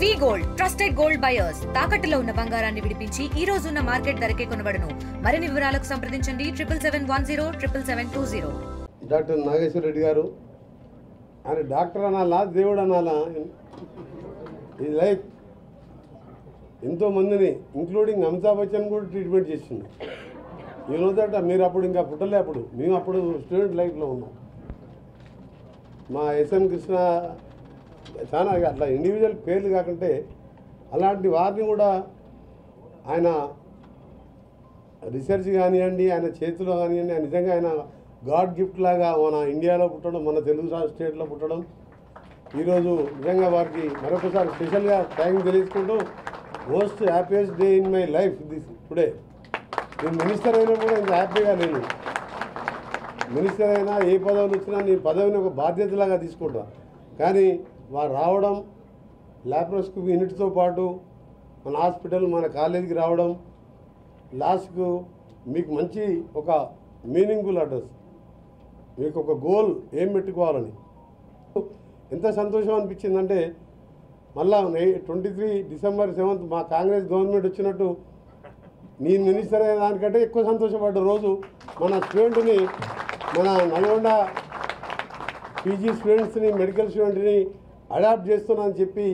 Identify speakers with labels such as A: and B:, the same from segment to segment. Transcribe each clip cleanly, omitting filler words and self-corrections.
A: వి gold trusted gold buyers తాకట్టులో ఉన్న బంగారాన్ని విడిపించి ఈ రోజు ఉన్న మార్కెట్ ధరకే కొనబడును. మరిన్ని వివరాలకు సంప్రదించండి 7710
B: డాక్టర్ నాగేశ్వర రెడ్డి గారు. ఆయన డాక్టర్ అనాలా దేవుడు అనాలా? ఈ లైక్ ఎంతోమందిని ఇంక్లూడింగ్ అమితాబ్ బచ్చన్ కూడా ట్రీట్మెంట్ చేసింది. నో దట్ మీరు అప్పుడు ఇంకా పుట్టలే, అప్పుడు మేము అప్పుడు స్టూడెంట్ లైఫ్లో ఉన్నాం. మా ఎస్ఎం కృష్ణ చాలా అట్లా ఇండివిజువల్ పేర్లు కాకుంటే అలాంటి వారిని కూడా ఆయన రీసెర్చ్ కానివ్వండి, ఆయన చేతిలో కానివ్వండి, ఆయన నిజంగా ఆయన గాడ్ గిఫ్ట్ లాగా మన ఇండియాలో పుట్టడం, మన తెలుగు స్టేట్లో పుట్టడం, ఈరోజు నిజంగా వారికి మరొకసారి స్పెషల్గా థ్యాంక్స్ తెలియజేసుకుంటూ most happiest day in my life this today. నేను మినిస్టర్ అయినా కూడా ఇంత హ్యాపీగా లేను. మినిస్టర్ అయినా ఏ పదవులు వచ్చినా నేను పదవిని ఒక బాధ్యతలాగా తీసుకుంటా. కానీ వారు రావడం, ల్యాప్రోస్కోపీ యూనిట్తో పాటు మన హాస్పిటల్ మన కాలేజీకి రావడం, లాస్ట్కు మీకు మంచి ఒక మీనింగ్ఫుల్ అడ్రస్, మీకు ఒక గోల్ ఏం పెట్టుకోవాలని ఎంత సంతోషం అనిపించిందంటే, మళ్ళా 23 డిసెంబర్ 7 మా కాంగ్రెస్ గవర్నమెంట్ వచ్చినట్టు నేను మినిస్టర్ అయిన దానికంటే ఎక్కువ సంతోషపడ్డ రోజు మన స్టూడెంట్ని, మన నల్గొండ పీజీ స్టూడెంట్స్ని, మెడికల్ స్టూడెంట్ని అడాప్ట్ చేస్తున్నానని చెప్పి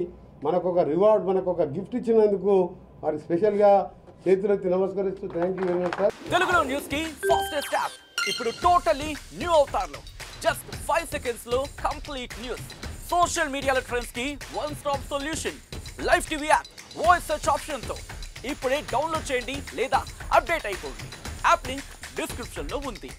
B: మనకు ఒక రివార్డ్, మనకు ఒక గిఫ్ట్ ఇచ్చినందుకు వారికి స్పెషల్గా చేతులెత్తి నమస్కరిస్తూ thank you very much sir.
C: తెలుగులో న్యూస్ కి ఫాస్టెస్ట్ యాప్ ఇప్పుడు టోటల్లీ న్యూ అవతార్లో జస్ట్ 5 సెకండ్స్ లో కంప్లీట్ న్యూస్. సోషల్ మీడియాలో ట్రెండ్స్ కి one stop solution. Live TV app voice search option తో ఇప్పుడే డౌన్లోడ్ చేయండి లేదా అప్డేట్ అయిపోండి. యాప్ లింక్ డిస్క్రిప్షన్ లో ఉంది.